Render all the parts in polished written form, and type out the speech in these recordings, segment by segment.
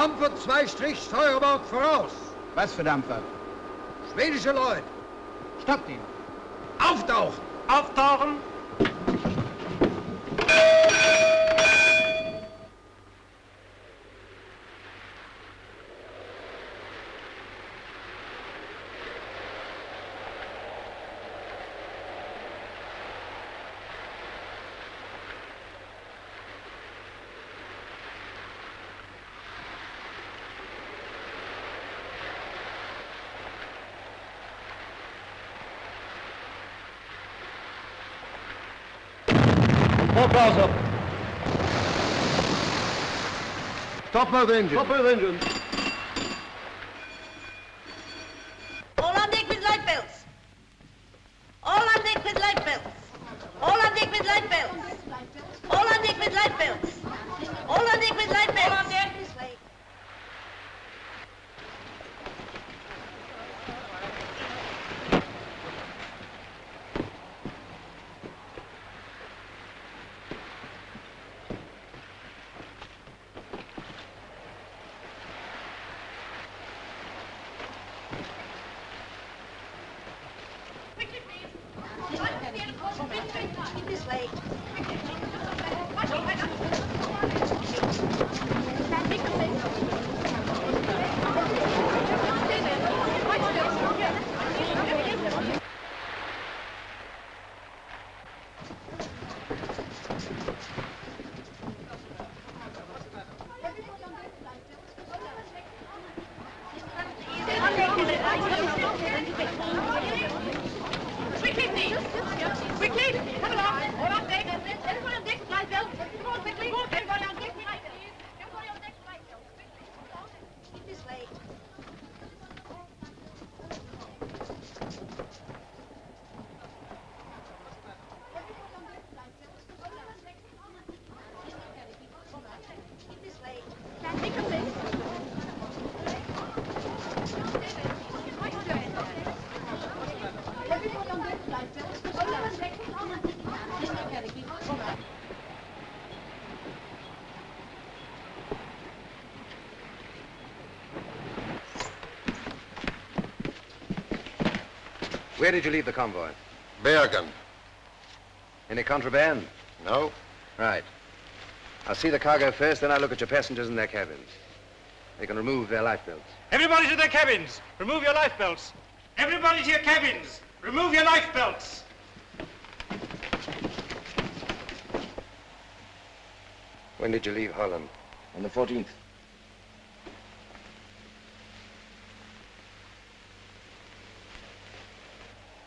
Dampfer 2 Steuerbord voraus. Was für Dampfer? Schwedische Leute. Stoppt ihn. Auftauchen. Auftauchen. Bows up. Stop both engines. Stop both engines. All on deck with light belts. All on deck with light belts. All on deck with light belts. All on deck with light belts. All on deck with light belts. All on deck this way. This way. Quickly! Come along! All on deck! Everyone on deck with light belts! Come on, quickly! Everybody on deck with light belts! Everybody on deck with light belts! Quickly! Come along! Keep this way. Keep this way. Take a place. Everybody on deck with light belts! All on deck. Where did you leave the convoy? Bergen. Any contraband? No. Right. I'll see the cargo first, then I'll look at your passengers and their cabins. They can remove their life belts. Everybody to their cabins. Remove your life belts. Everybody to your cabins. Remove your life belts. When did you leave Holland? On the 14th.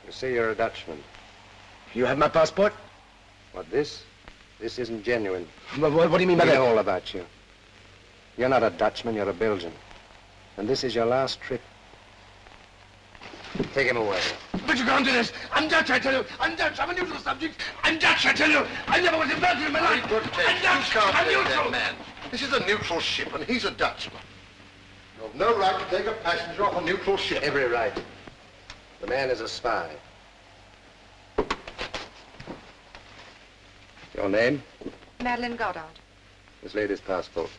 You say you're a Dutchman. You have my passport? What, this? This isn't genuine. What do you mean by I that? know all about you. You're not a Dutchman, you're a Belgian. And this is your last trip. Take him away. But you can't do this. I'm Dutch, I tell you. I'm Dutch. I'm a neutral subject. I'm Dutch, I tell you. I never was in Belgium in my life. I'm Dutch. I'm neutral, man. This is a neutral ship, and he's a Dutchman. You've no right to take a passenger off a neutral ship. Every right. The man is a spy. Your name? Madeline Goddard. This lady's passport.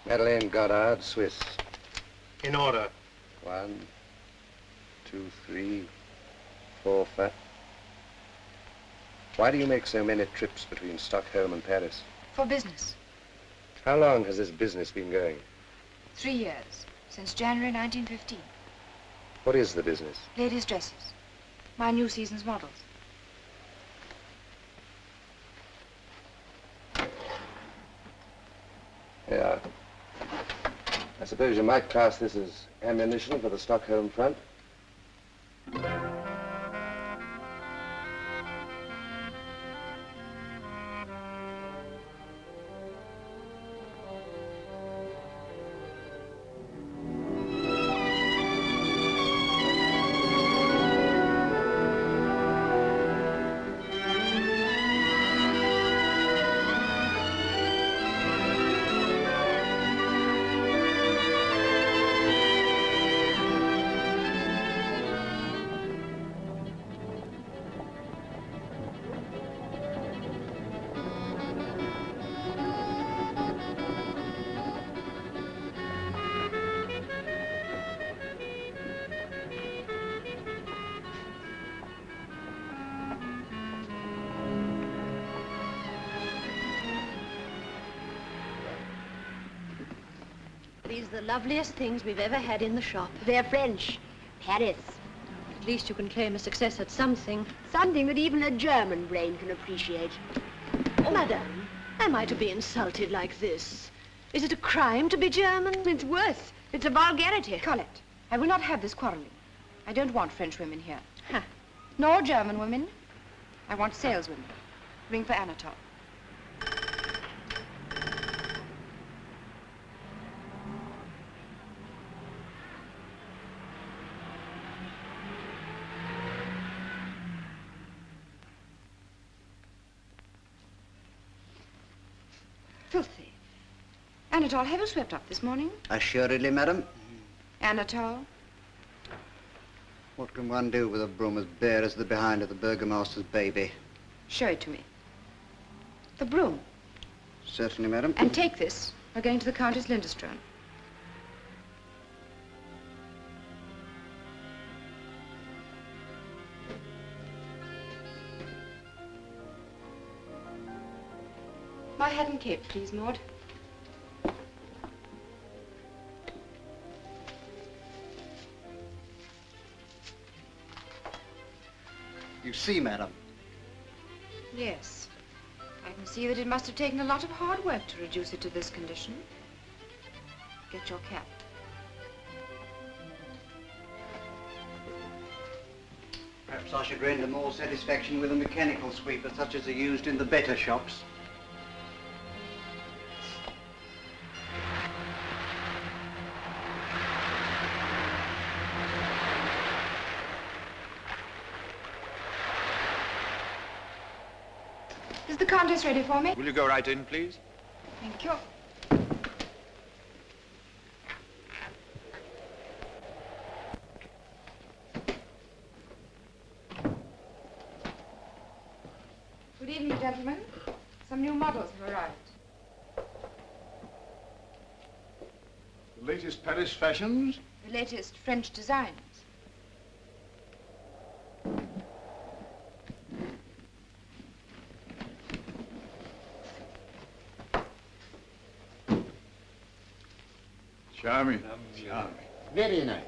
Madeleine Goddard, Swiss. In order. 1, 2, 3, 4, 5. Why do you make so many trips between Stockholm and Paris? For business. How long has this business been going? 3 years. Since January 1915. What is the business? Ladies' dresses. My new season's models. Yeah. I suppose you might class this as ammunition for the Stockholm front. These are the loveliest things we've ever had in the shop. They're French. Paris. At least you can claim a success at something. Something that even a German brain can appreciate. Oh, Madame, am I to be insulted like this? Is it a crime to be German? It's worse. It's a vulgarity. Colette, I will not have this quarreling. I don't want French women here. Huh. Nor German women. I want saleswomen. Ring for Anatole. Filthy. Anatole, have you swept up this morning? Assuredly, madam. Anatole? What can one do with a broom as bare as the behind of the burgomaster's baby? Show it to me. The broom. Certainly, madam. And take this. We're going to the Countess Lindström. My hat and cape, please, Maud. You see, madam. Yes. I can see that it must have taken a lot of hard work to reduce it to this condition. Get your cap. Perhaps I should render more satisfaction with a mechanical sweeper such as are used in the better shops. Is the Countess ready for me? Will you go right in, please? Thank you. Good evening, gentlemen. Some new models have arrived. The latest Paris fashions? The latest French designs. Charming. Charming. Very nice.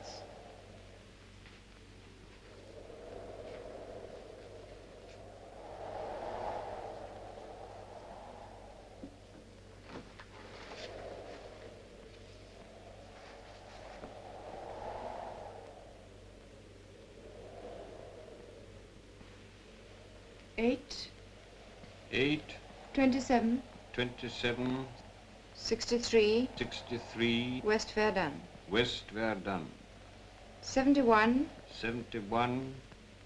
Eight. 27, 63. 63, West Verdun. West Verdun. 71. 71,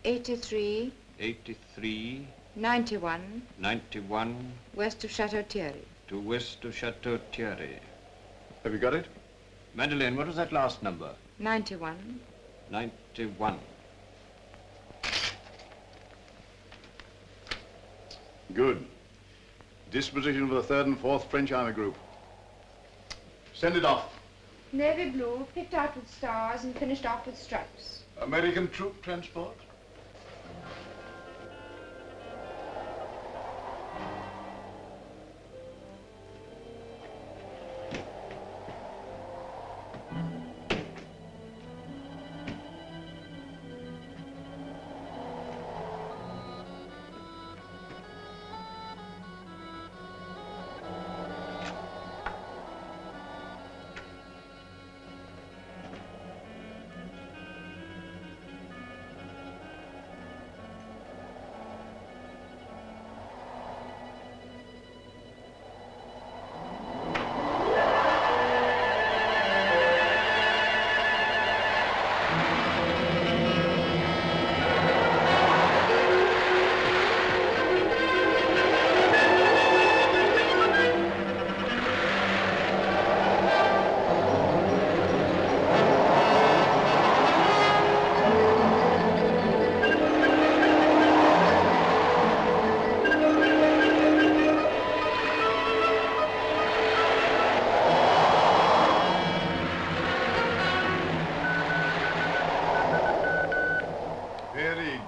83. 83, 91. 91, West of Chateau Thierry. to west of Chateau Thierry. Have you got it? Madeleine, what was that last number? 91. 91. Good. Disposition for the 3rd and 4th French Army Group. Send it off. Navy blue, picked out with stars and finished off with stripes. American troop transport?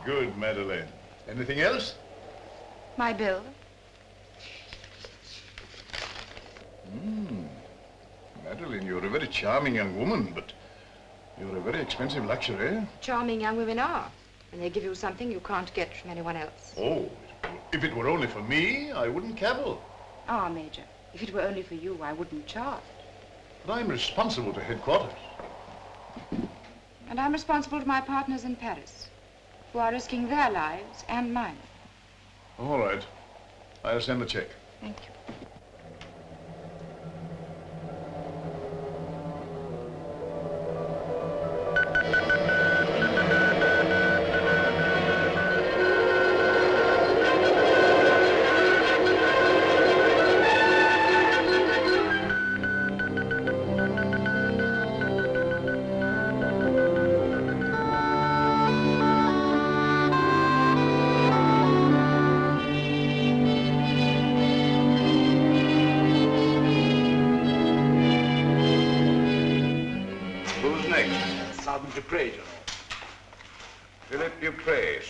Good, Madeleine. Anything else? My bill. That Madeline, you're a very charming young woman, but you're a very expensive luxury. Charming young women are, and they give you something you can't get from anyone else. Oh, if it were only for me, I wouldn't cavil. Ah, Major, if it were only for you, I wouldn't charge. But I'm responsible to headquarters. And I'm responsible to my partners in Paris, who are risking their lives and mine. All right. I'll send the check. Thank you.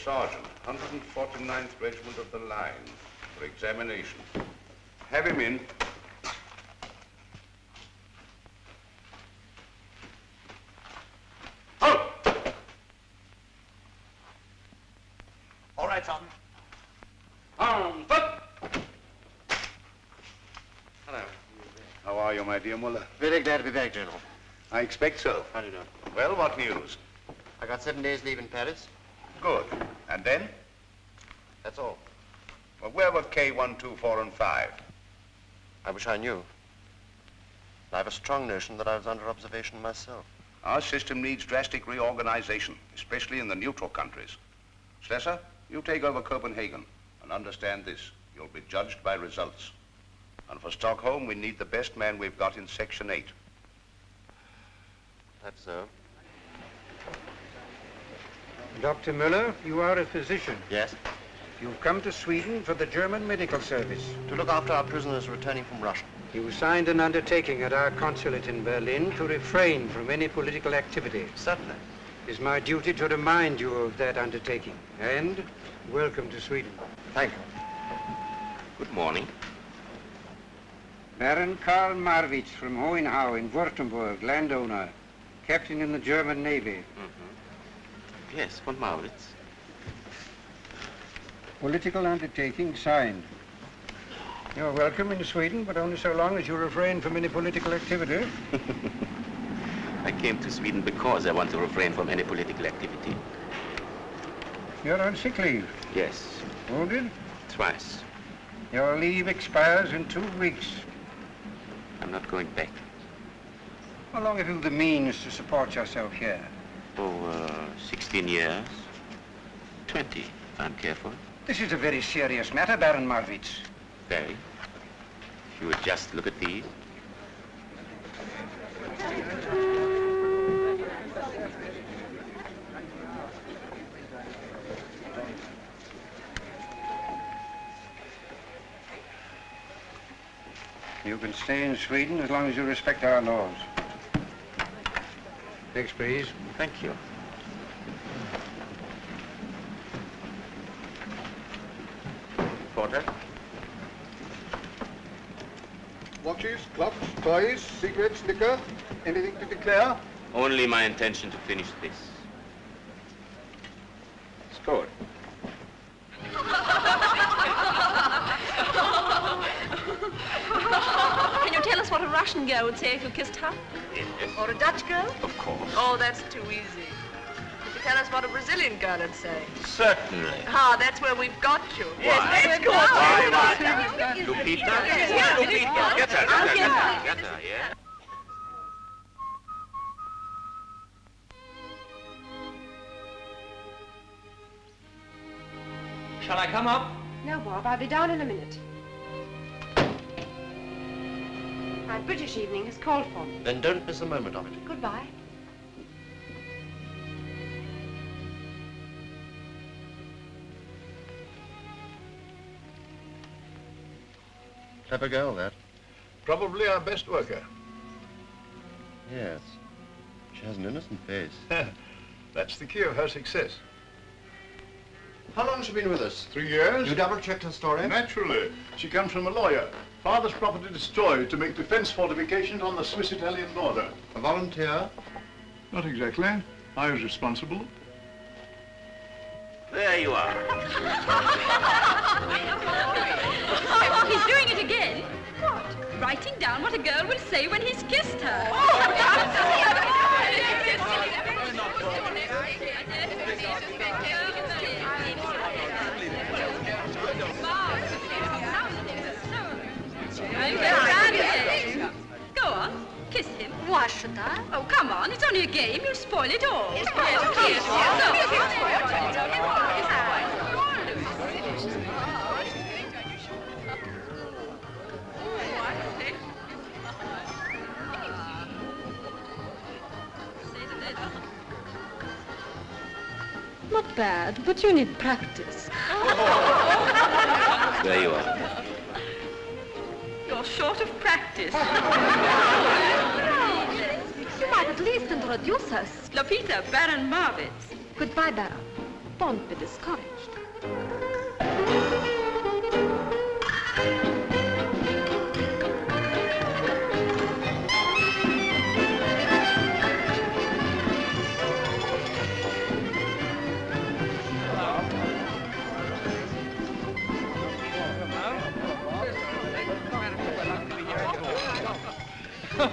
Sergeant, 149th Regiment of the Line, for examination. Have him in. Halt! All right, Sergeant. Foot! Hello. How are you, my dear Muller? Very glad to be back, General. I expect so. How do you know? Well, what news? I got 7 days leave in Paris. Good. And then? That's all. Well, where were K1, 2, 4, and 5? I wish I knew. I have a strong notion that I was under observation myself. Our system needs drastic reorganization, especially in the neutral countries. Slesser, you take over Copenhagen, and understand this. You'll be judged by results. And for Stockholm, we need the best man we've got in Section 8. That's so. Dr. Müller, you are a physician. Yes? You've come to Sweden for the German medical service. To look after our prisoners returning from Russia. You signed an undertaking at our consulate in Berlin to refrain from any political activity. Certainly. It is my duty to remind you of that undertaking. And welcome to Sweden. Thank you. Good morning. Baron Karl Marwitz from Hohenhau in Württemberg, landowner, captain in the German Navy. Yes, von Marwitz. Political undertaking signed. You're welcome in Sweden, but only so long as you refrain from any political activity. I came to Sweden because I want to refrain from any political activity. You're on sick leave? Yes. Wounded? Twice. Your leave expires in 2 weeks. I'm not going back. How long have you the means to support yourself here? Oh, 16 years. 20, if I'm careful. This is a very serious matter, Baron Marwitz. Very. If you would just look at these. You can stay in Sweden as long as you respect our laws. Next, please. Thank you. Porter? Watches, clocks, toys, cigarettes, liquor, anything to declare? Only my intention to finish this. Score. Can you tell us what a Russian girl would say if you kissed her? Yes. Or a Dutch girl? Of course. Oh, that's too easy. Could you tell us what a Brazilian girl would say? Certainly. Ah, that's where we've got you. Why? Let's go. Lupita? Yes, Lupita. Get her, yeah? Shall I come up? No, Bob, I'll be down in a minute. My British evening has called for me. Then don't miss a moment of it. Goodbye. Clever girl, that. Probably our best worker. Yes. She has an innocent face. That's the key of her success. How long has she been with us? 3 years. You double-checked her story? Naturally. She comes from a lawyer. Father's property destroyed to make defense fortifications on the Swiss-Italian border. A volunteer? Not exactly. I was responsible. There you are. He's doing it again. What? Writing down what a girl will say when he's kissed her. Go on, kiss him. Why should I? Oh, come on, it's only a game. You'll spoil it all. Not bad, but you need practice. There you are. You're short of practice. You might at least introduce us. Lopita, Baron Marwitz. Goodbye, Baron. Don't be discouraged.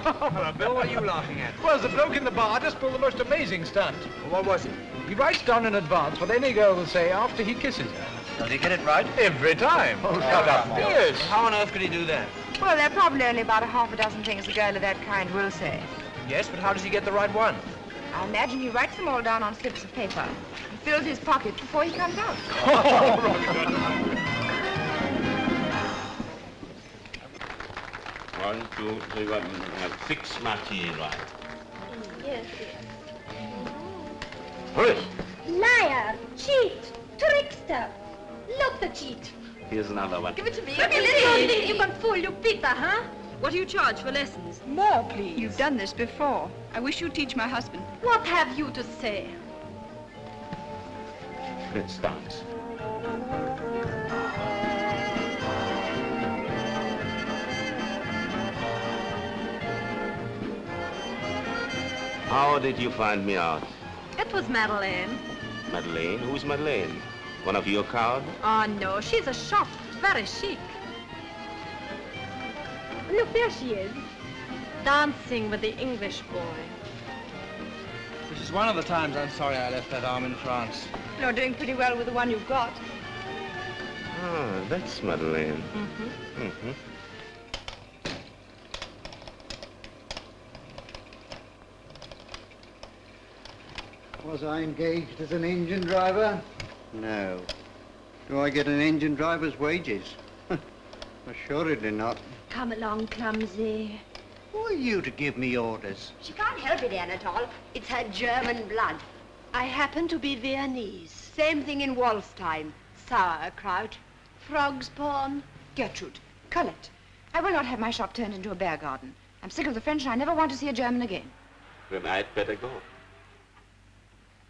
Hello, Bill, what are you laughing at? Well, the bloke in the bar just pulled the most amazing stunt. Well, what was it? He writes down in advance what any girl will say after he kisses her. Does he get it right? Every time. Oh, shut up, Bill. Yes. How on earth could he do that? Well, there are probably only about a half a dozen things a girl of that kind will say. Yes, but how does he get the right one? I imagine he writes them all down on slips of paper. He fills his pocket before he comes out. One, two, three, one. Six martini, right? Yes, Hurry. Liar, cheat, trickster. Look the cheat. Here's another one. Give it to me. Let me listen. You can fool Lupita, huh? What do you charge for lessons? More, please. You've done this before. I wish you'd teach my husband. What have you to say? Let's dance. How did you find me out? It was Madeleine. Madeleine? Who's Madeleine? One of your crowd? Oh, no, she's a shop. Very chic. Look, there she is. Dancing with the English boy. This is one of the times I'm sorry I left that arm in France. You're doing pretty well with the one you've got. Ah, that's Madeleine. Mm-hmm. Mm-hmm. Was I engaged as an engine driver? No. Do I get an engine driver's wages? Assuredly not. Come along, clumsy. Who are you to give me orders? She can't help it, Anatole. It's her German blood. I happen to be Viennese. Same thing in Wallstein. Sauerkraut. Frog's pawn. Gertrude, Colette, I will not have my shop turned into a bear garden. I'm sick of the French and I never want to see a German again. Then I'd better go.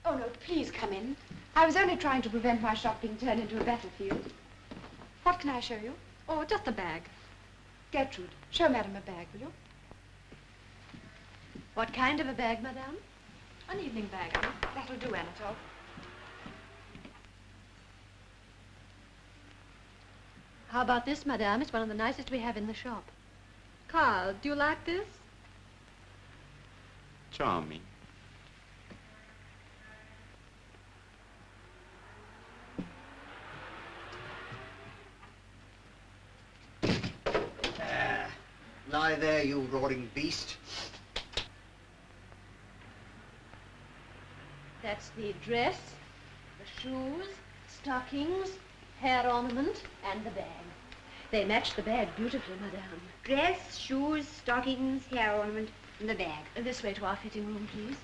Oh, no, please come in. I was only trying to prevent my shop being turned into a battlefield. What can I show you? Oh, just a bag. Gertrude, show Madame a bag, will you? What kind of a bag, madame? An evening bag. That'll do, Anatole. How about this, madame? It's one of the nicest we have in the shop. Carl, do you like this? Charming. Lie there, you roaring beast. That's the dress, the shoes, stockings, hair ornament, and the bag. They match the bag beautifully, madame. Dress, shoes, stockings, hair ornament, and the bag. This way to our fitting room, please.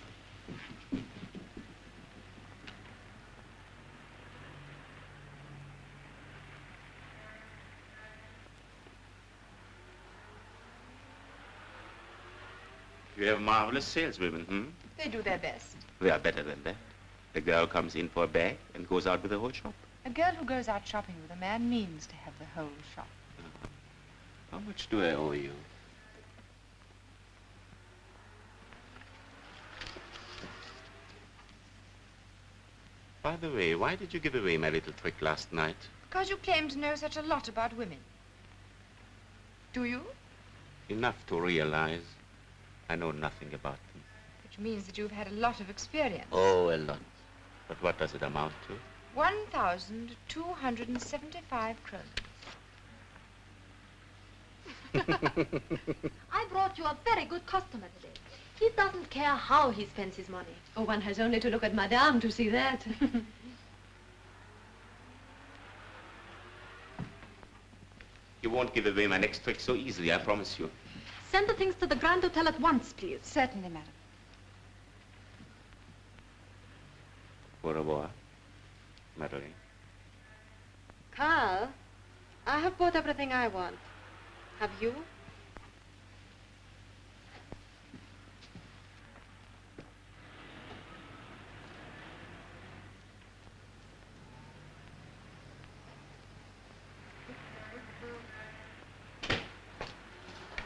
You have marvelous saleswomen, hmm? They do their best. They are better than that. The girl comes in for a bag and goes out with the whole shop. A girl who goes out shopping with a man means to have the whole shop. How much do I owe you? By the way, why did you give away my little trick last night? Because you claim to know such a lot about women. Do you? Enough to realize I know nothing about them. Which means that you've had a lot of experience. Oh, a lot. But what does it amount to? 1,275 kroner. I brought you a very good customer today. He doesn't care how he spends his money. Oh, one has only to look at Madame to see that. You won't give away my next trick so easily, I promise you. Send the things to the Grand Hotel at once, please. Certainly, madam. Au revoir, Madeline. Carl, I have bought everything I want. Have you?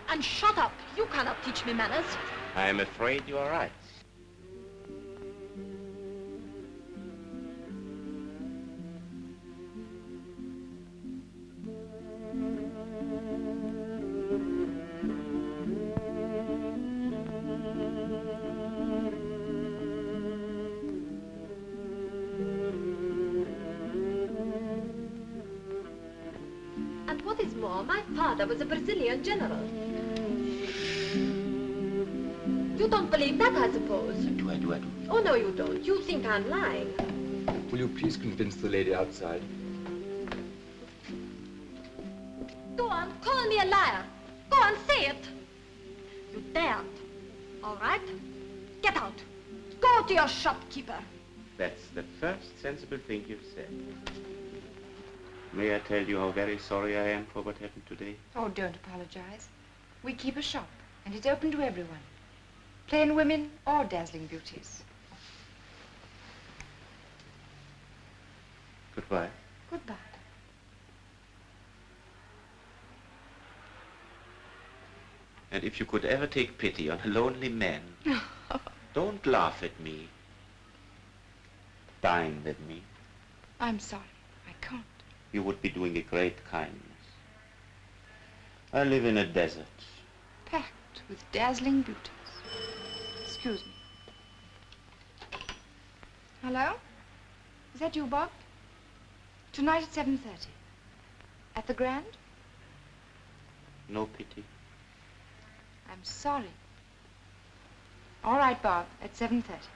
And shut up. You cannot teach me manners. I am afraid you are right. And what is more, my father was a Brazilian general. You don't believe that, I suppose? I do. Oh, no, you don't. You think I'm lying. Will you please convince the lady outside? Go on, call me a liar. Go on, say it. You daren't. All right? Get out. Go to your shopkeeper. That's the first sensible thing you've said. May I tell you how very sorry I am for what happened today? Oh, don't apologize. We keep a shop, and it's open to everyone. Plain women or dazzling beauties. Goodbye. Goodbye. And if you could ever take pity on a lonely man, don't laugh at me. Dine with me. I'm sorry. I can't. You would be doing a great kindness. I live in a desert. Packed with dazzling beauties. Excuse me. Hello? Is that you, Bob? Tonight at 7:30. At the Grand? No pity. I'm sorry. All right, Bob, at 7:30.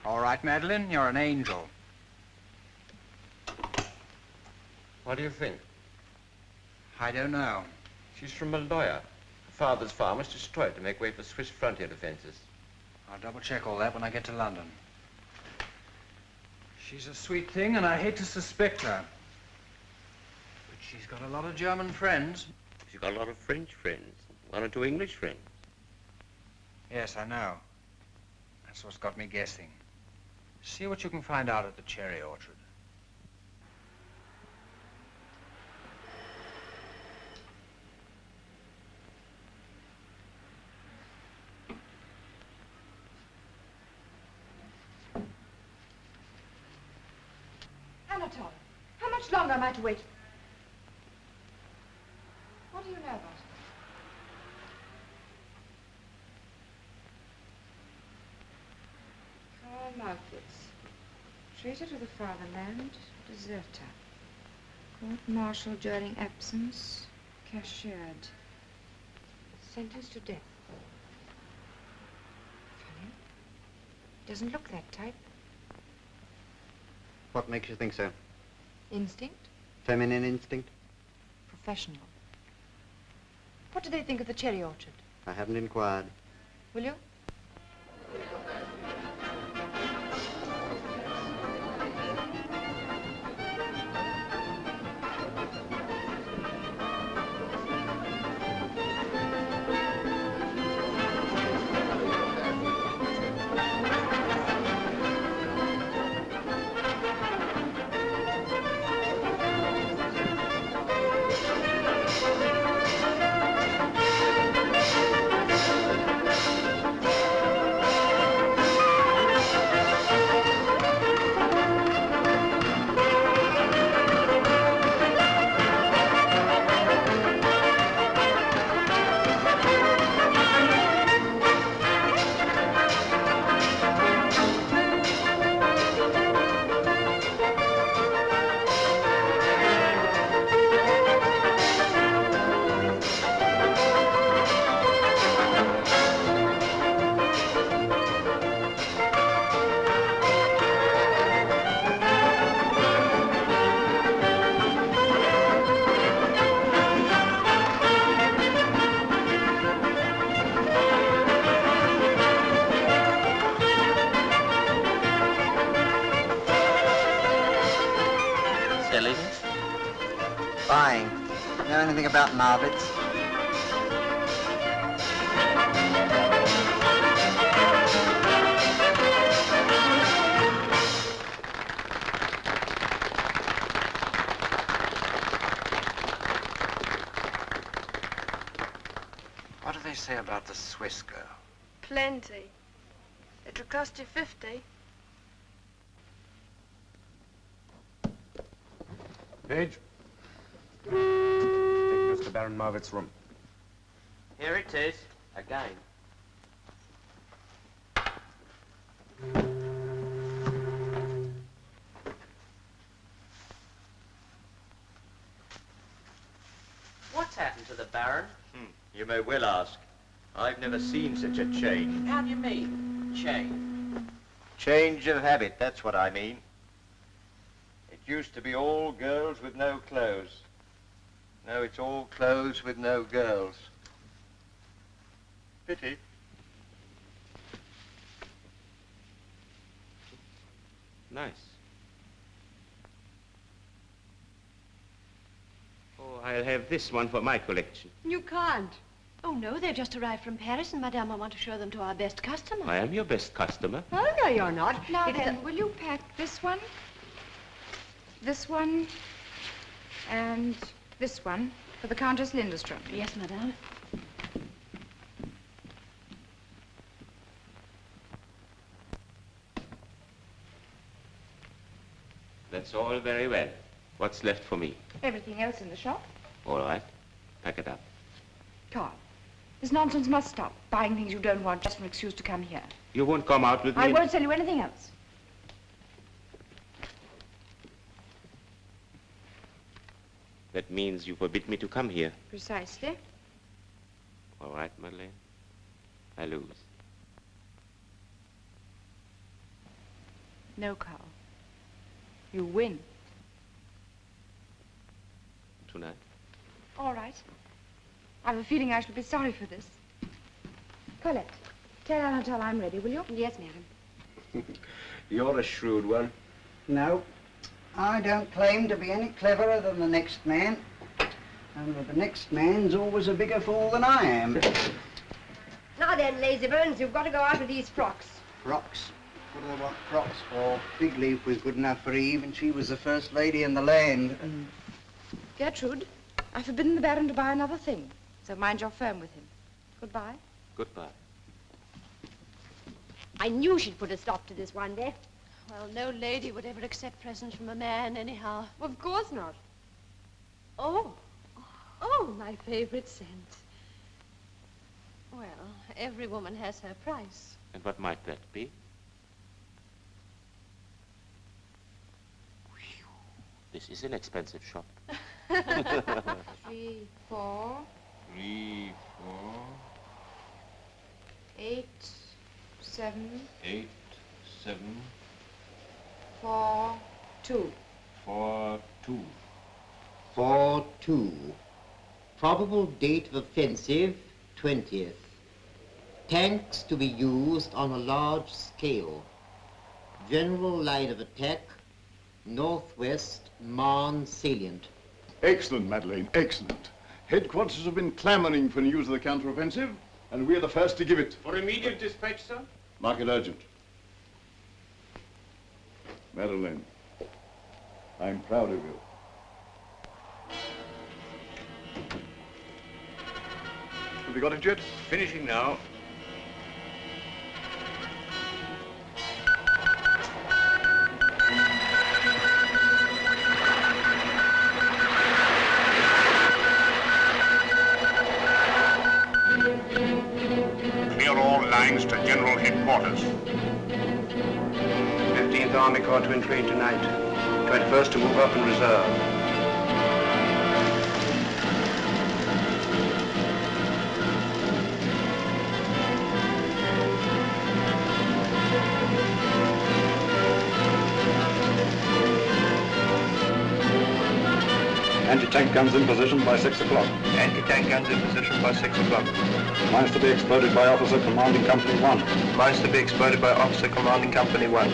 All right, Madeline, you're an angel. What do you think? I don't know. She's from Maldoya. Her father's farm was destroyed to make way for Swiss frontier defenses. I'll double-check all that when I get to London. She's a sweet thing, and I hate to suspect her. But she's got a lot of German friends. She's got a lot of French friends. 1 or 2 English friends. Yes, I know. That's what's got me guessing. See what you can find out at the cherry orchard. Anatole, how much longer am I to wait? What do you know about it? Carl Markowitz, traitor to the fatherland, deserter. Court-martial during absence, cashiered. Sentenced to death. Funny. Doesn't look that type. What makes you think so? Instinct? Feminine instinct? Professional. What do they think of the cherry orchard? I haven't inquired. Will you? Buying. Know anything about Marvits? What do they say about the Swiss girl? Plenty. It'll cost you 50. Page. Take Mr. Baron Marvitt's room. Here it is, again. What's happened to the Baron? You may well ask. I've never seen such a change. How do you mean, change? Change of habit, that's what I mean. It used to be all girls with no clothes. Now it's all clothes with no girls. Pity. Nice. Oh, I'll have this one for my collection. You can't. Oh, no, they've just arrived from Paris, and Madame, I want to show them to our best customer. I am your best customer. Oh, no, you're not. Now then, will you pack this one, and this one for the Countess Lindström? Yes, Madame. That's all very well. What's left for me? Everything else in the shop? All right. Pack it up. Carl, this nonsense must stop. Buying things you don't want just for an excuse to come here. You won't come out with me? I won't sell you anything else. That means you forbid me to come here. Precisely. All right, Madeleine. I lose. No, Carl. You win. Tonight. All right. I have a feeling I shall be sorry for this. Colette, tell Anatole I'm ready, will you? Yes, madam. You're a shrewd one. No, I don't claim to be any cleverer than the next man. And the next man's always a bigger fool than I am. Now then, lazybones, you've got to go out with these frocks. Frocks? What do they want frocks for? Big Leaf was good enough for Eve, and she was the first lady in the land. Gertrude, I've forbidden the Baron to buy another thing, so mind you're firm with him. Goodbye. Goodbye. I knew she'd put a stop to this one day. Well, no lady would ever accept presents from a man, anyhow. Of course not. Oh, my favorite scent. Well, every woman has her price. And what might that be? This is an expensive shop. 3, 4. 3, 4. 8, 7. 8, 7. 4, 2. 4, 2. 4-2. Probable date of offensive, 20th. Tanks to be used on a large scale. General line of attack, northwest Marne salient. Excellent, Madeleine, excellent. Headquarters have been clamoring for news of the counteroffensive, and we're the first to give it. For immediate dispatch, sir? Mark it urgent. Madeleine, I'm proud of you. Have you got it yet? Finishing now. Clear all lines to General Headquarters. 15th Army Corps to entrain tonight. 21st to move up in reserve. Anti-tank guns in position by 6 o'clock. Anti-tank guns in position by 6 o'clock. Mines to be exploded by Officer Commanding Company 1. Mines to be exploded by Officer Commanding Company 1.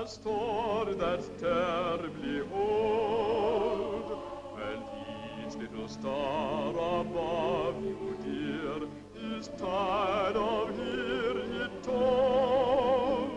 store that's terribly old, and each little star above you, dear, is tired of hearing it told.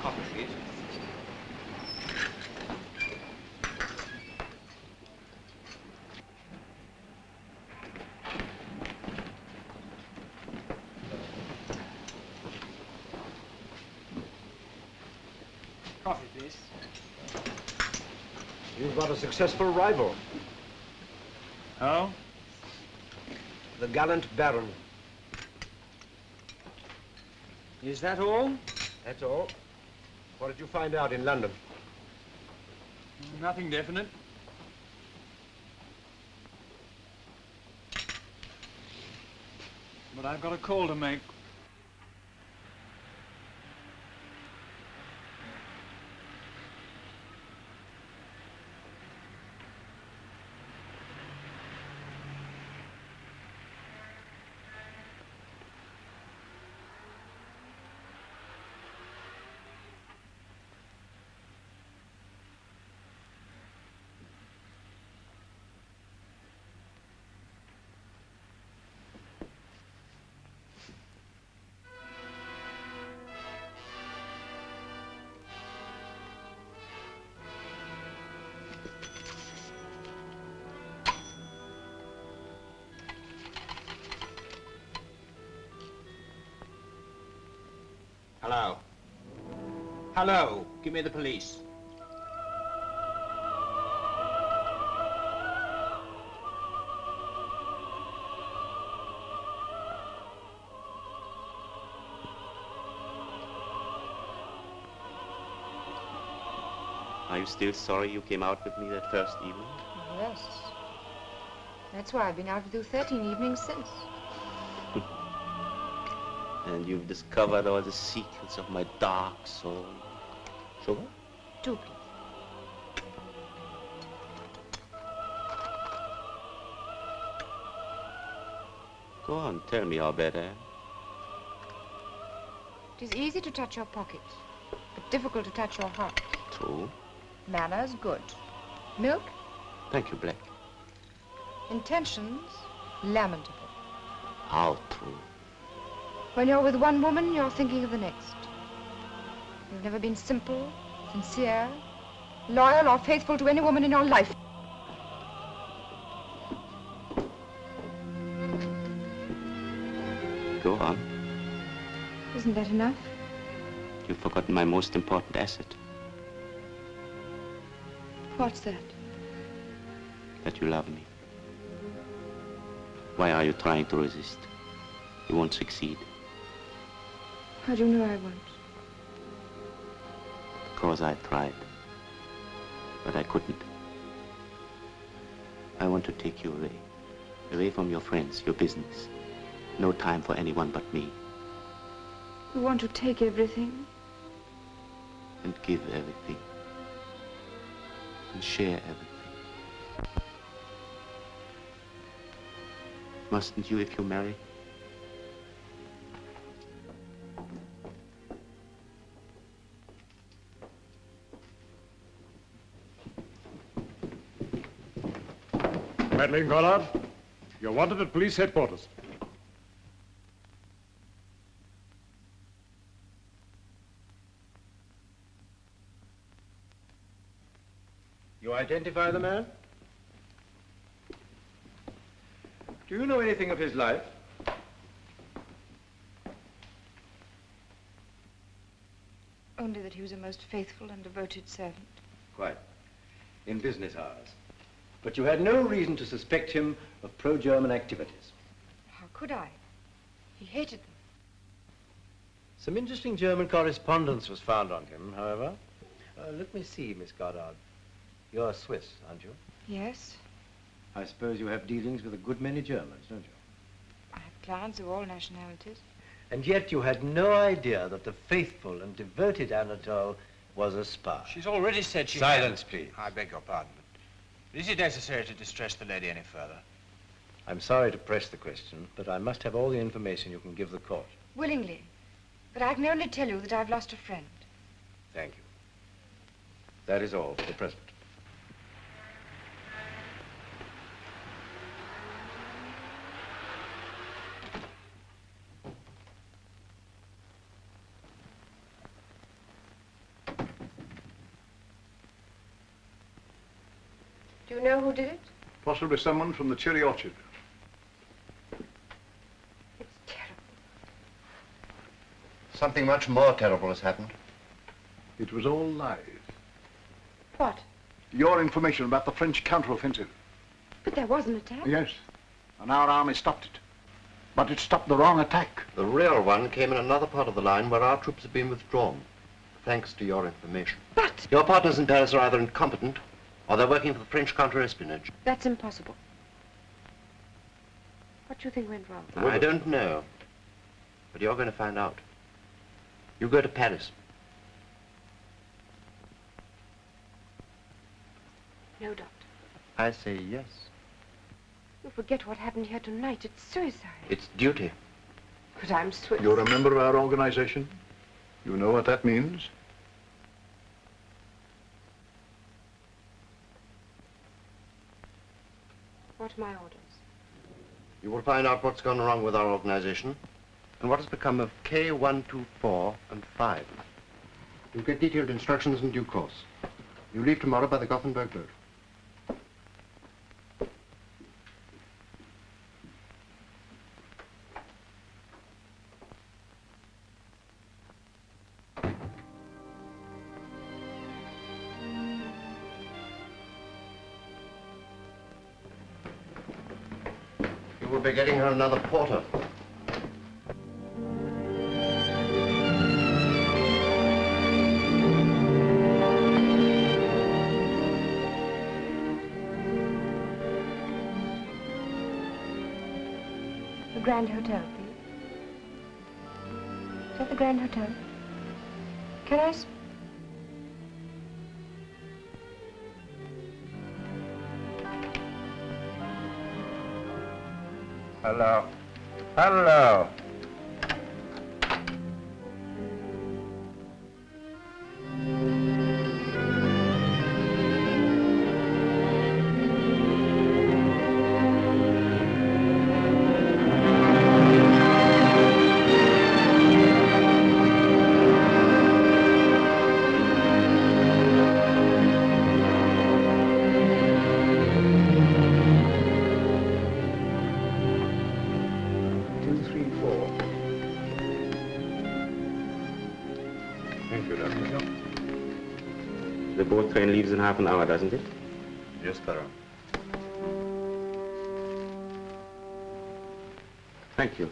Coffee, please. Coffee, please. You've got a successful rival. Oh? The gallant Baron. Is that all? That's all. What did you find out in London? Nothing definite. But I've got a call to make. Hello. Hello. Give me the police. Are you still sorry you came out with me that first evening? Yes. That's why I've been out with you 13 evenings since. And you've discovered all the secrets of my dark soul. Sugar? 2, please. Go on, tell me how bad I am. It is easy to touch your pocket, but difficult to touch your heart. True. Manners, good. Milk, Thank you, Black. intentions, lamentable. How true. When you're with one woman, you're thinking of the next. You've never been simple, sincere, loyal, or faithful to any woman in your life. Go on. Isn't that enough? You've forgotten my most important asset. What's that? That you love me. Why are you trying to resist? You won't succeed. How do you know I won't? Because I tried. But I couldn't. I want to take you away. Away from your friends, your business. No time for anyone but me. You want to take everything? And give everything. And share everything. Mustn't you if you marry? Madeleine Conrad, you're wanted at police headquarters. You identify the man? Do you know anything of his life? Only that he was a most faithful and devoted servant. Quite. In business hours. But you had no reason to suspect him of pro-German activities. How could I? He hated them. Some interesting German correspondence was found on him, however. Let me see, Miss Goddard. You're Swiss, aren't you? Yes. I suppose you have dealings with a good many Germans, don't you? I have clients of all nationalities. And yet you had no idea that the faithful and devoted Anatole was a spy. She's already said she Silence, hadn't. please. I beg your pardon, but is it necessary to distress the lady any further? I'm sorry to press the question, but I must have all the information you can give the court. Willingly. But I can only tell you that I've lost a friend. Thank you. That is all for the present. Do you know who did it? Possibly someone from the cherry orchard. It's terrible. Something much more terrible has happened. It was all lies. What? Your information about the French counteroffensive. But there was an attack. Yes, and our army stopped it. But it stopped the wrong attack. The real one came in another part of the line where our troops have been withdrawn, thanks to your information. But... Your partners in Paris are either incompetent or they're working for the French counter-espionage. That's impossible. What do you think went wrong? I don't know, but you're going to find out. You go to Paris. No, Doctor. I say yes. You forget what happened here tonight. It's suicide. It's duty. But I'm Swiss. You're a member of our organization. You know what that means. What are my orders? You will find out what's gone wrong with our organization and what has become of K124 and 5. You'll get detailed instructions in due course. You leave tomorrow by the Gothenburg boat. You will be getting her another porter. The Grand Hotel, please. Is that the Grand Hotel? Can I... Hello. Hello. The boat train leaves in half an hour, doesn't it? Yes, Baron. Thank you.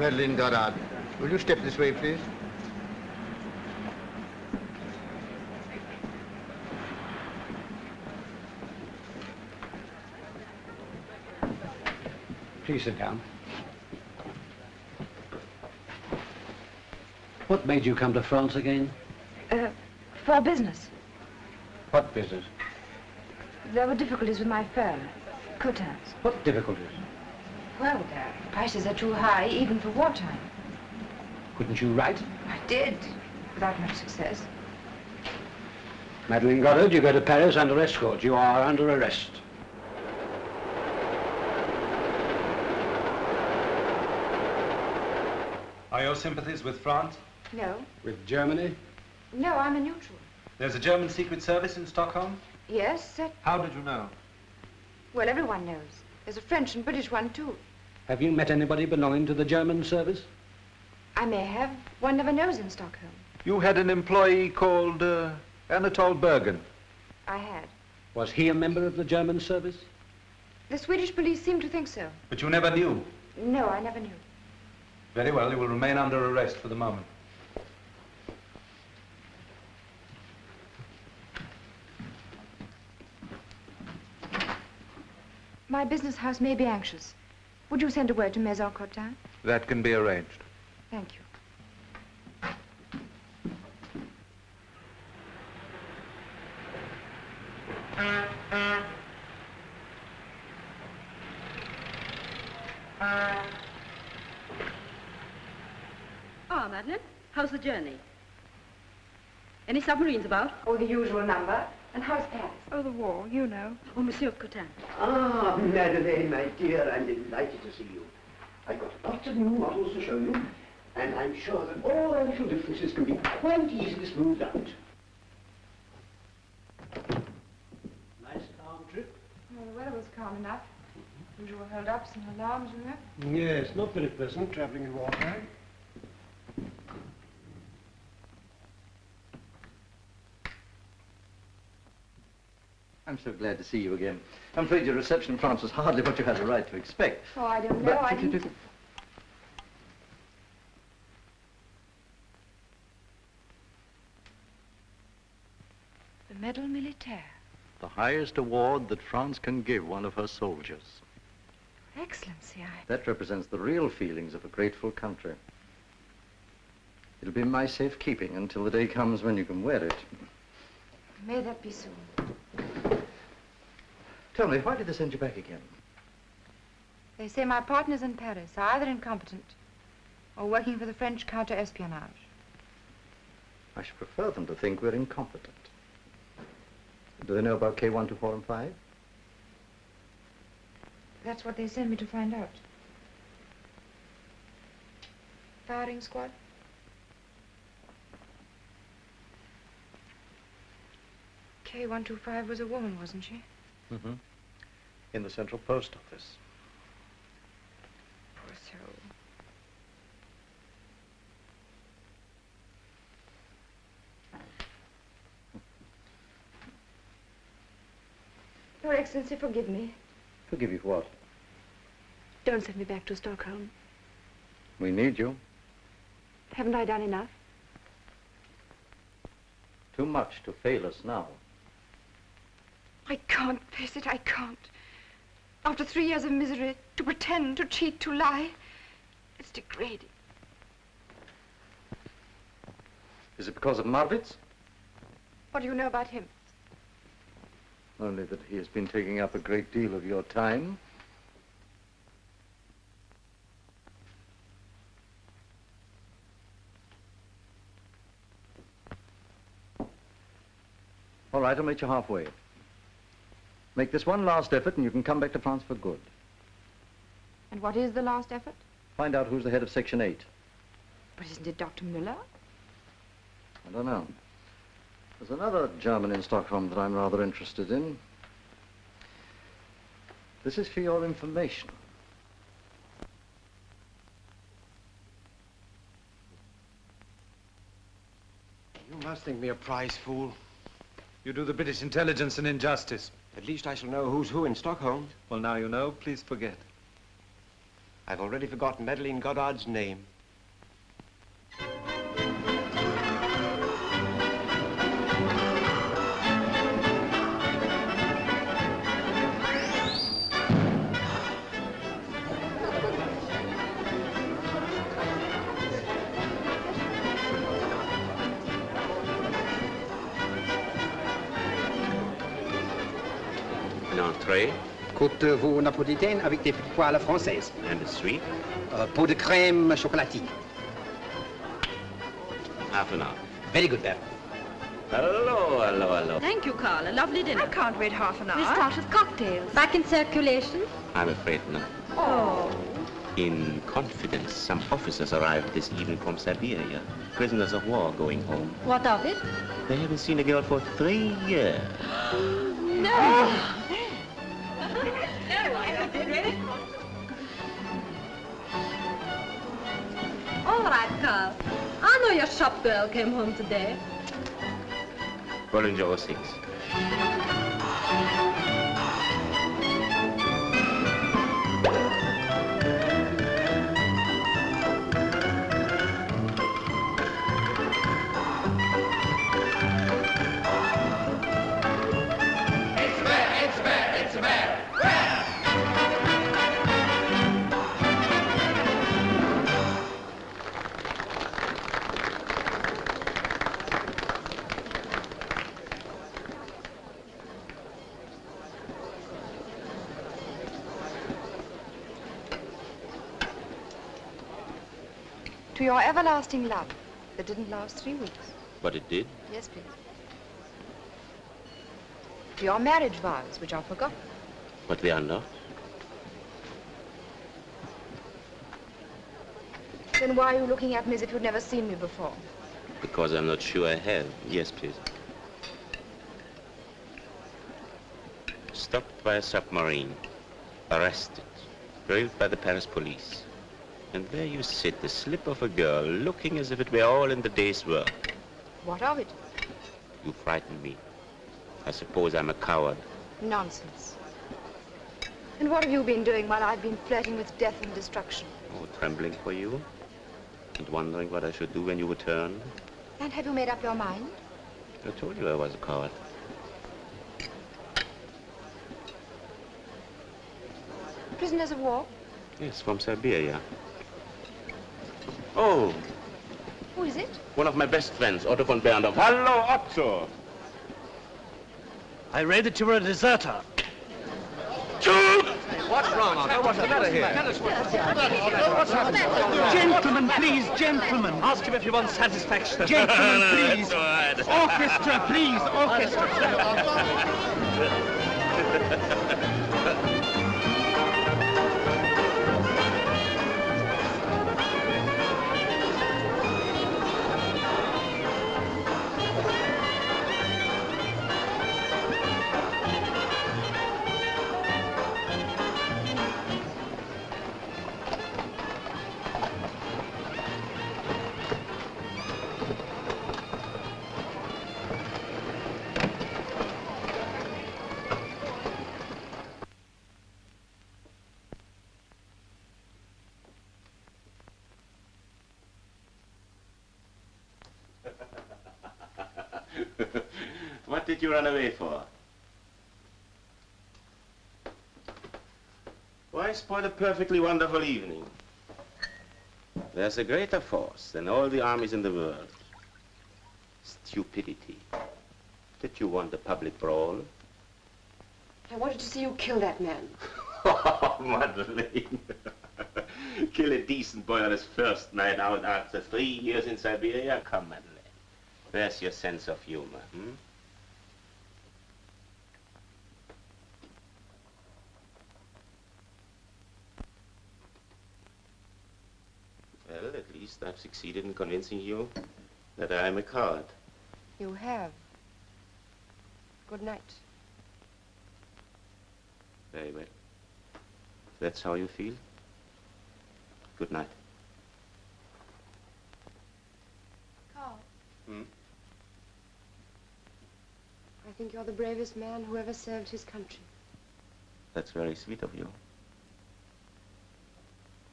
Madeline Goddard, will you step this way, please? Please sit down. What made you come to France again? For business. What business? There were difficulties with my firm, Cotin's. What difficulties? Well, the prices are too high, even for wartime. Couldn't you write? I did, without much success. Madeline Goddard, you go to Paris under escort. You are under arrest. Are your sympathies with France? No. With Germany? No, I'm a neutral. There's a German secret service in Stockholm? Yes, How did you know? well, everyone knows. There's a French and British one, too. Have you met anybody belonging to the German service? I may have. One never knows in Stockholm. You had an employee called Anatole Bergen. I had. Was he a member of the German service? The Swedish police seem to think so. But you never knew. No, I never knew. Very well, you will remain under arrest for the moment. My business house may be anxious. Would you send a word to Maison Cotin? That can be arranged. Thank you. Ah, Madeline, how's the journey? Any submarines about? Oh, the usual number. And how's Paris? Oh, the war, you know. Oh, Monsieur Cotin. Ah, Madeleine, my dear, I'm delighted to see you. I've got lots of new models to show you, and I'm sure that all our little differences can be quite easily smoothed out. Nice calm trip. Well, the weather was calm enough. Usual hold-ups and alarms, you know. Yes, not very pleasant traveling in wartime. I'm so glad to see you again. I'm afraid your reception in France was hardly what you had a right to expect. Oh, I don't know. I didn't... The Medal Militaire. The highest award that France can give one of her soldiers. Excellency, That represents the real feelings of a grateful country. It'll be in my safekeeping until the day comes when you can wear it. May that be soon. Tell me, why did they send you back again? They say my partners in Paris are either incompetent or working for the French counter-espionage. I should prefer them to think we're incompetent. Do they know about K1, 2, 4, and 5? That's what they sent me to find out. Firing squad? K125 was a woman, wasn't she? Mm-hmm. In the Central Post Office. Poor soul. Your Excellency, forgive me. Forgive you for what? Don't send me back to Stockholm. We need you. Haven't I done enough? Too much to fail us now. I can't face it, I can't. After 3 years of misery, to pretend, to cheat, to lie, it's degrading. Is it because of Marwitz? What do you know about him? Only that he has been taking up a great deal of your time. All right, I'll meet you halfway. Make this one last effort and you can come back to France for good. And what is the last effort? Find out who's the head of Section 8. But isn't it Dr. Müller? I don't know. There's another German in Stockholm that I'm rather interested in. This is for your information. You must think me a prize fool. You do the British intelligence an injustice. At least I shall know who's who in Stockholm. Well, now you know. Please forget. I've already forgotten Madeleine Goddard's name. An entrée. Côte veau napolitaine avec des pois à la française. And a sweet. Pot de crème chocolatine. Half an hour. Very good, Beth. Hello, hello, hello. Thank you, Carl. A lovely dinner. I can't wait half an hour. We'll start with cocktails. Back in circulation? I'm afraid not. Oh. In confidence, some officers arrived this evening from Siberia. Prisoners of war going home. What of it? They haven't seen a girl for 3 years. No. All right, Carl. I know your shop girl came home today. Bollinger 06. To your everlasting love that didn't last 3 weeks. But it did. Yes, please. To your marriage vows, which are forgotten. But they are not. Then why are you looking at me as if you'd never seen me before? Because I'm not sure I have. Yes, please. Stopped by a submarine. Arrested. Grilled by the Paris police. And there you sit, the slip of a girl, looking as if it were all in the day's work. What of it? You frighten me. I suppose I'm a coward. Nonsense. And what have you been doing while I've been flirting with death and destruction? Oh, trembling for you. And wondering what I should do when you return. And have you made up your mind? I told you I was a coward. Prisoners of war? Yes, from Siberia. Oh, Who is it? one of my best friends, Otto von Berndorf. Hello, Otto. I read that you were a deserter. What's wrong, Otto? What's the matter here? Gentlemen, please, gentlemen. Ask him if you want satisfaction. Gentlemen, please. Orchestra, please, orchestra. What did you run away for? Why spoil a perfectly wonderful evening? There's a greater force than all the armies in the world. Stupidity. Did you want a public brawl? I wanted to see you kill that man. Oh, Madeleine. Kill a decent boy on his first night out after 3 years in Siberia? Come, Madeleine. Where's your sense of humor, hmm? Well, at least I've succeeded in convincing you that I am a coward. You have. Good night. Very well. If that's how you feel, good night. Carl, Hmm? I think you're the bravest man who ever served his country. That's very sweet of you.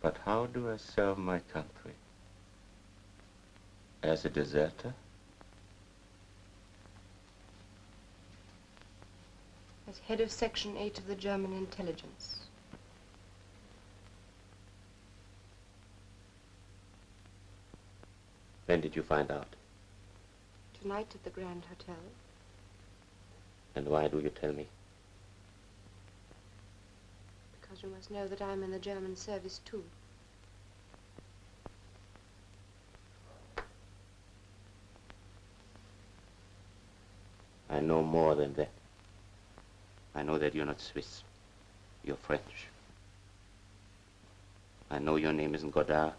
But how do I serve my country? As a deserter? As head of Section 8 of the German intelligence. When did you find out? Tonight at the Grand Hotel. And why do you tell me? Because you must know that I'm in the German service too. I know more than that. I know that you're not Swiss. You're French. I know your name isn't Godard,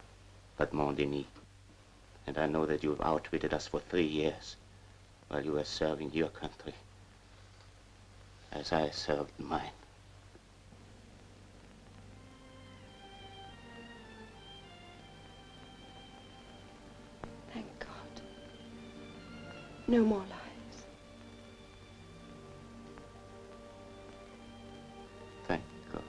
but Mondini. And I know that you've outwitted us for 3 years while you were serving your country as I served mine. Thank God. No more lies. Thank God.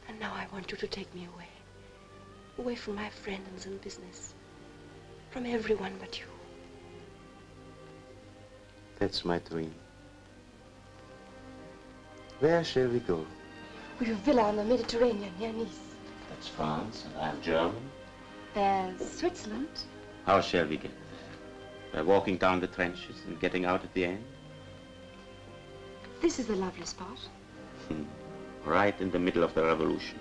And now I want you to take me away. Away from my friends and business. From everyone but you. That's my dream. Where shall we go? We've a villa on the Mediterranean near Nice. That's France, and I'm German. There's Switzerland. How shall we get there? By walking down the trenches and getting out at the end? This is the lovely spot. Right in the middle of the revolution.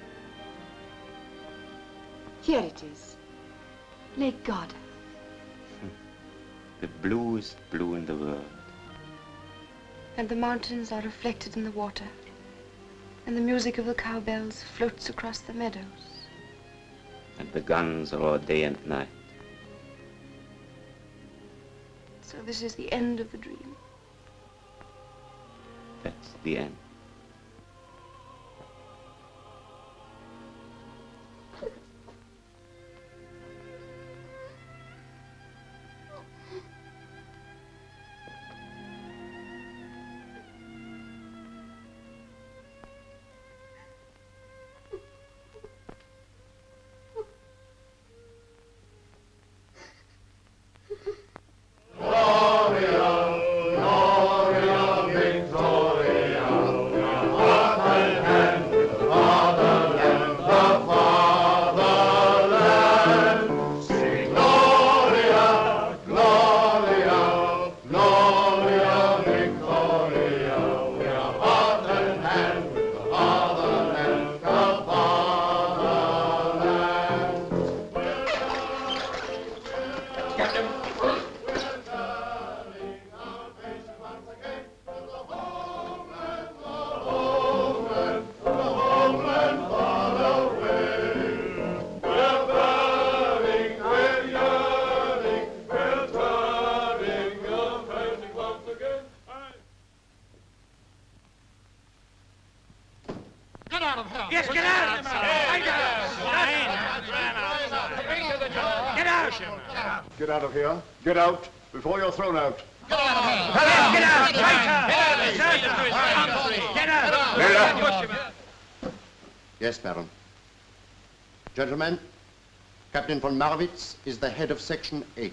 Here it is. Lake Garda. The bluest blue in the world. And the mountains are reflected in the water. And the music of the cowbells floats across the meadows. And the guns are all day and night. So this is the end of the dream. That's the end. Get out of here. Get out before you're thrown out. Get out! Get out! Yes, Baron. Gentlemen, Captain von Marwitz is the head of Section 8.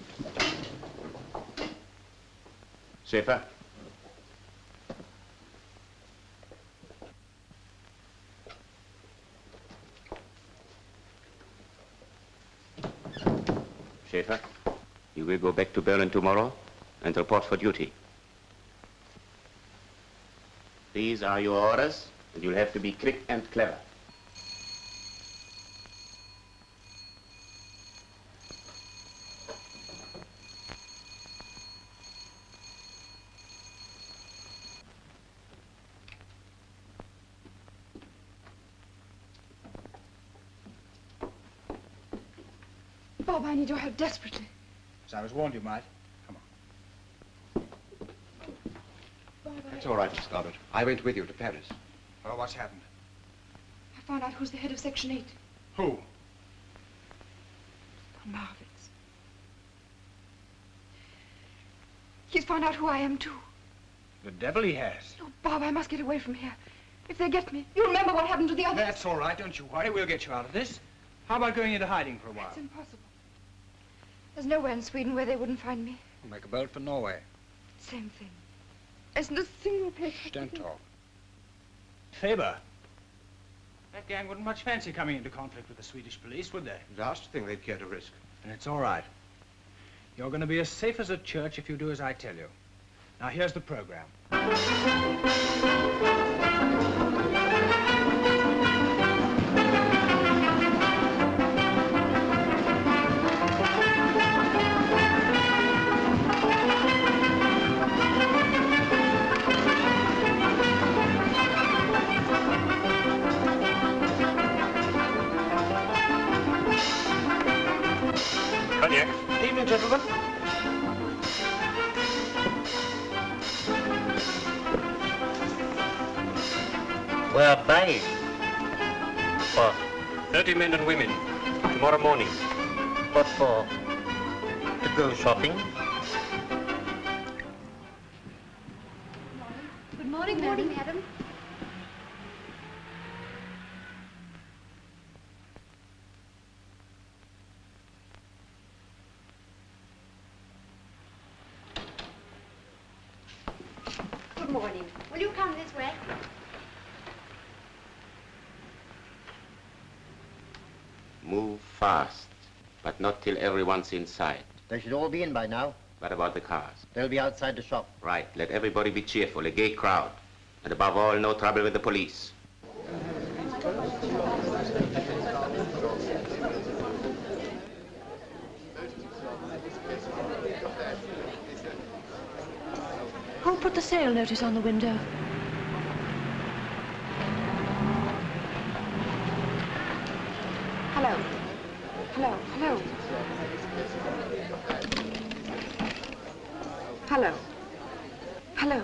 Schäfer. Schäfer, you will go back to Berlin tomorrow and report for duty. These are your orders, and you'll have to be quick and clever. Bob, I need your help desperately. As I was warned you might. Come on. It's all right, Miss Goddard. I went with you to Paris. Well, what's happened? I found out who's the head of Section 8. Who? Marvitz. He's found out who I am, too. The devil he has. Oh, Bob, I must get away from here. If they get me, you remember what happened to the others. That's all right. Don't you worry. We'll get you out of this. How about going into hiding for a while? It's impossible. There's nowhere in Sweden where they wouldn't find me. We'll make a bolt for Norway. Same thing. Isn't a single place. Shh, don't talk. Faber. That gang wouldn't much fancy coming into conflict with the Swedish police, would they? Last thing they'd care to risk. And it's all right. You're going to be as safe as a church if you do as I tell you. Now, here's the program. Cognac. Good evening, gentlemen. We're buying for 30 men and women tomorrow morning. What for? To go shopping? Good morning, madam. Good morning. Will you come this way? Move fast, but not till everyone's inside. They should all be in by now. What about the cars? They'll be outside the shop. Right, let everybody be cheerful, a gay crowd. And above all, no trouble with the police. Who put the sale notice on the window? Hello. Hello. Hello. Hello. Hello.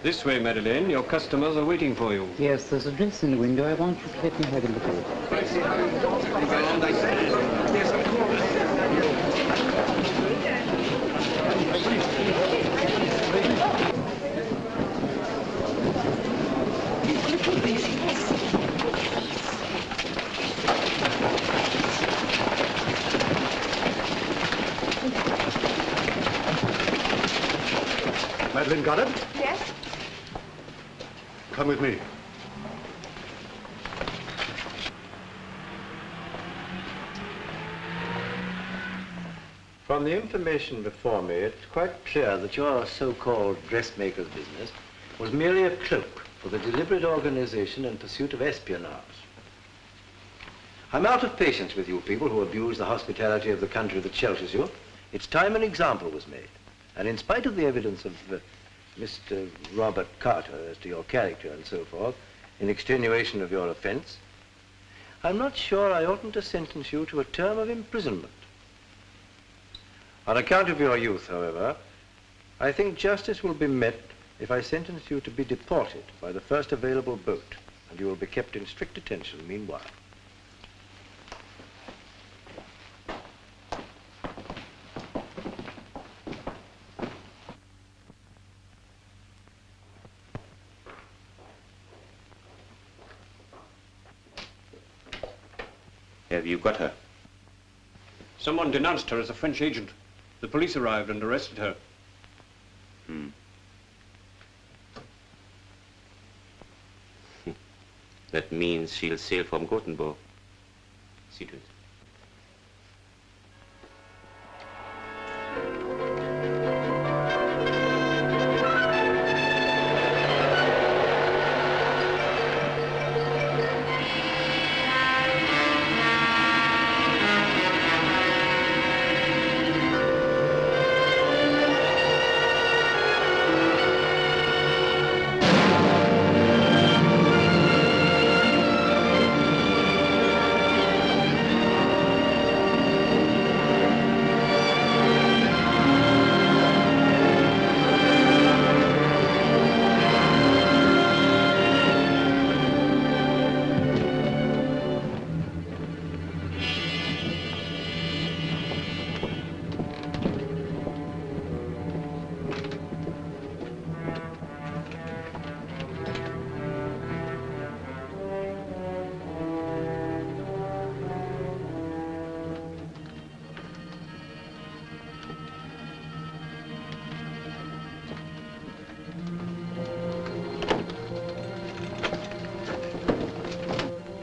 This way, Madeleine. Your customers are waiting for you. Yes, there's a dress in the window. I want you to let me have a look at Madeline Goddard, Yes? come with me. From the information before me, it's quite clear that your so-called dressmaker's business was merely a cloak for the deliberate organization and pursuit of espionage. I'm out of patience with you people who abuse the hospitality of the country that shelters you. It's time an example was made. And in spite of the evidence of Mr. Robert Carter as to your character and so forth, in extenuation of your offense, I'm not sure I oughtn't to sentence you to a term of imprisonment. On account of your youth, however, I think justice will be met if I sentence you to be deported by the first available boat, and you will be kept in strict attention meanwhile. Have you got her? Someone denounced her as a French agent. The police arrived and arrested her. That means she'll sail from Gothenburg. See to it.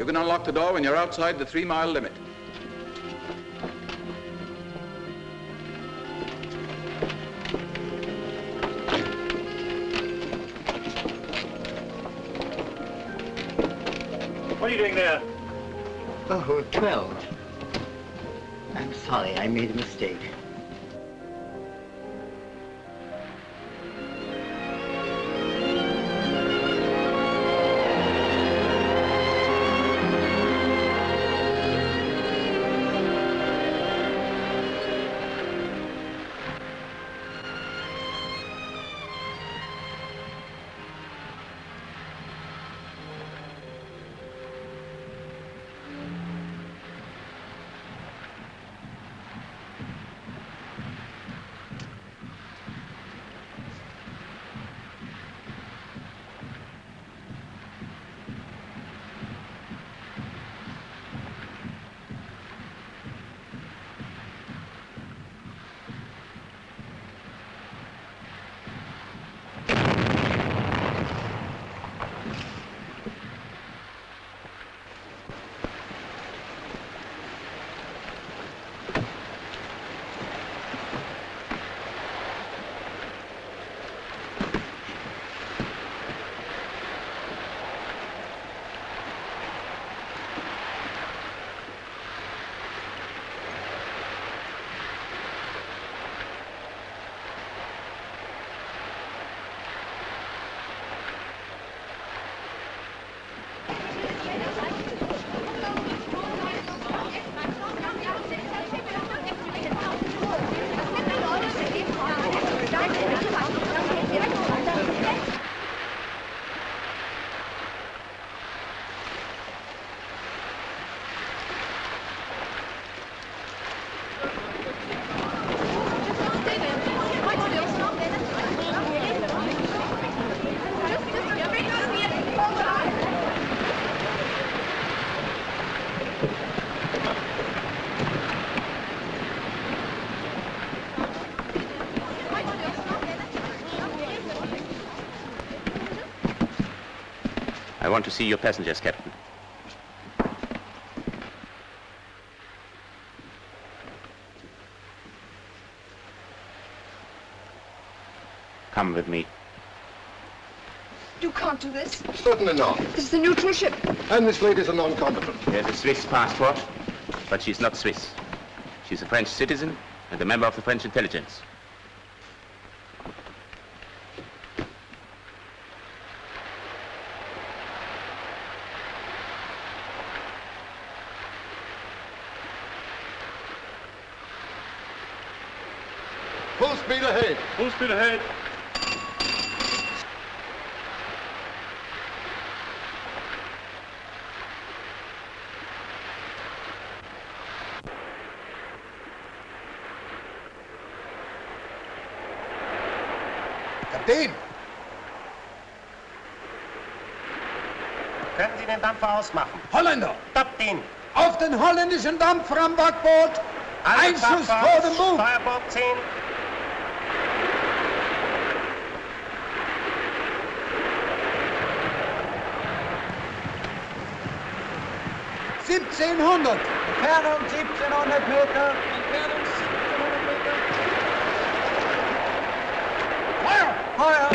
You can unlock the door when you're outside the 3-mile limit. What are you doing there? Oh, 12. I'm sorry, I made a mistake. I want to see your passengers, Captain. Come with me. You can't do this. Certainly not. This is a neutral ship. And this lady's a non-combatant. She has a Swiss passport, but she's not Swiss. She's a French citizen and a member of the French intelligence. Full speed ahead. Full speed ahead. Kapitän! Können Sie den Dampfer ausmachen? Holländer! Stoppt ihn! Auf den holländischen Dampfer am Backboot! Einschuss vor dem Bug! Steuerbord 10! Entfernung 1700 Meter. Entfernung 1700 Meter. Feuer! Feuer!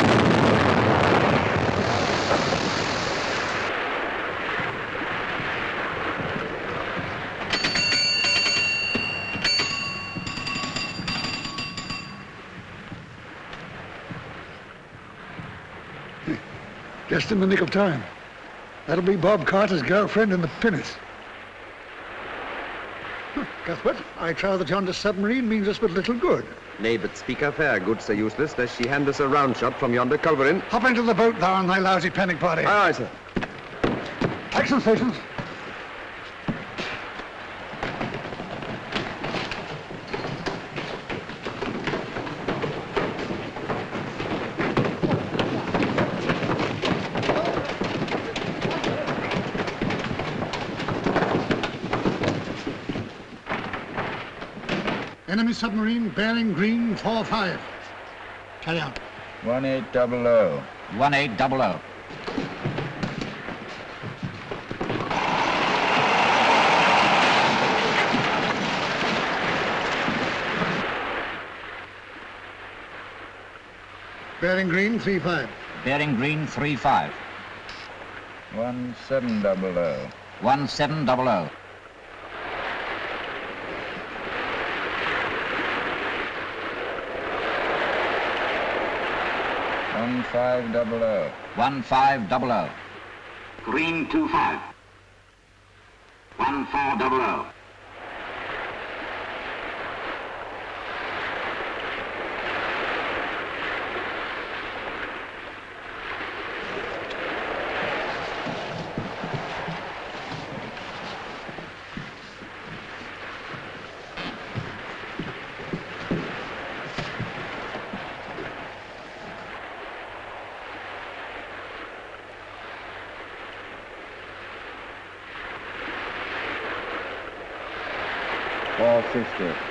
Just in the nick of time. That'll be Bob Carter's girlfriend in the pinnace. Cuthbert, I trow that yonder submarine means us but little good. Nay, but speak her fair, goods are useless, lest she hand us a round shot from yonder culverin. Hop into the boat, thou and thy lousy panic party. Aye, aye, sir. Action stations. Enemy submarine bearing green 45. Carry on. 1800. 1800. Bearing green, 3-5. Bearing green, 3-5. 1700. 1700. 1500. 1500. Green 25. 1400.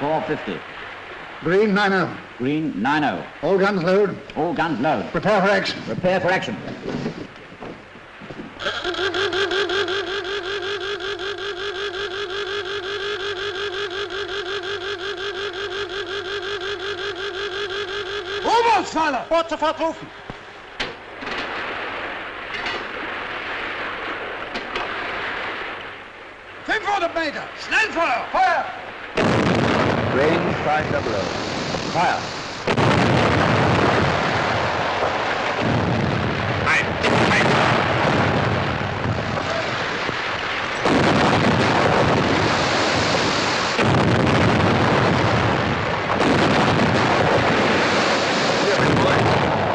$450. Green, 9-0. Green 9-0. All guns load. All guns load. Prepare for action. Prepare for action. Oberstfahrer! Fort sofort rufen! Meter! Schnellfeuer! Feuer! Range 500. Fire!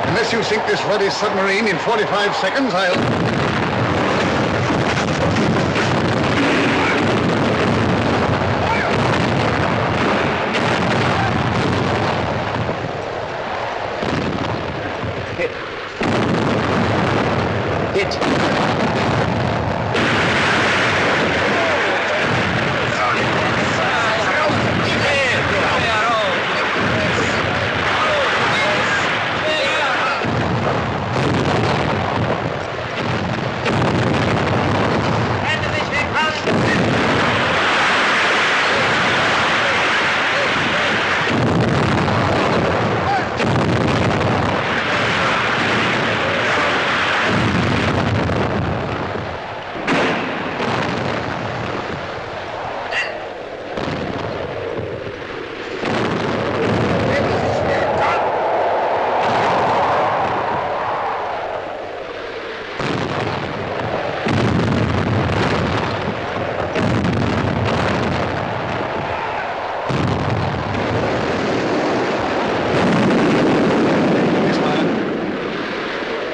Unless you sink this ruddy submarine in 45 seconds, I'll...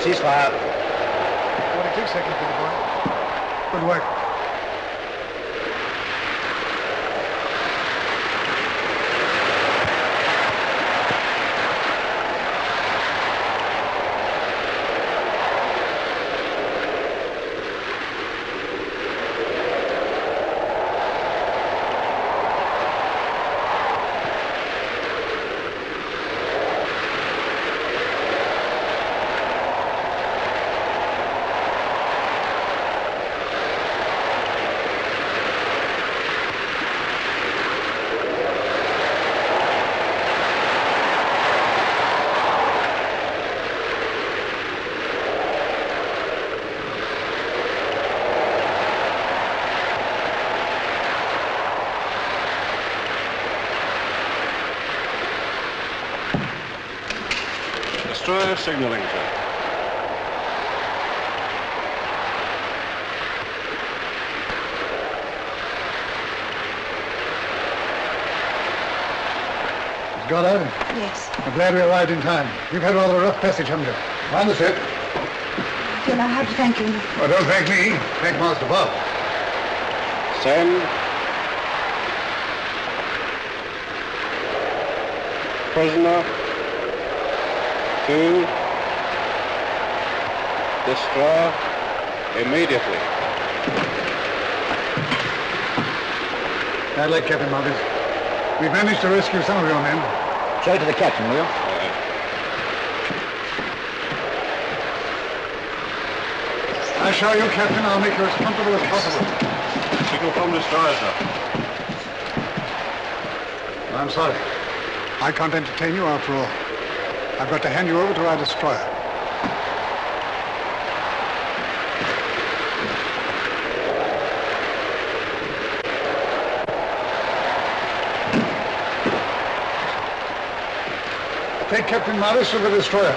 Ceasefire. 42 seconds, little boy. Good work. Destroyer signaling, sir. Goddard? Yes. I'm glad we arrived in time. You've had rather a rough passage, haven't you? On the ship. I don't know how to thank you. Oh, don't thank me. Thank Master Bob. Send. Prisoner to destroy immediately. I'd like Captain Marcus. We've managed to rescue some of your men. Show it to the captain, will you? I assure you, Captain, I'll make you as comfortable as possible. Signal from destroyer, sir. I'm sorry. I can't entertain you after all. I've got to hand you over to our destroyer. Take Captain Morris to the destroyer.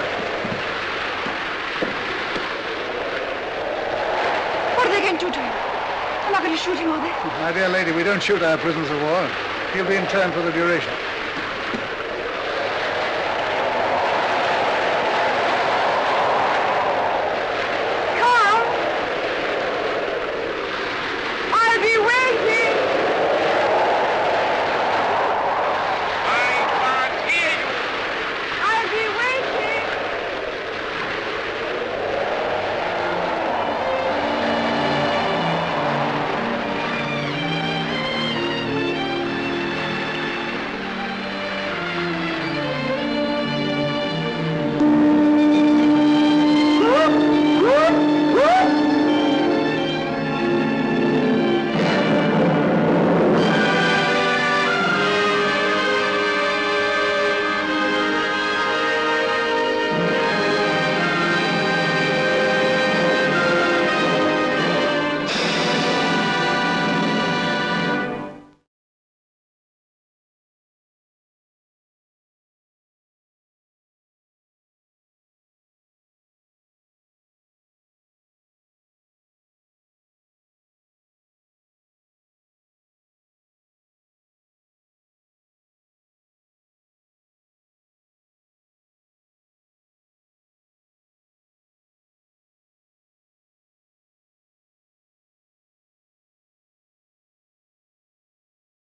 What are they going to do to him? They're not going to shoot him, are they? My dear lady, we don't shoot our prisoners of war. He'll be interned for the duration.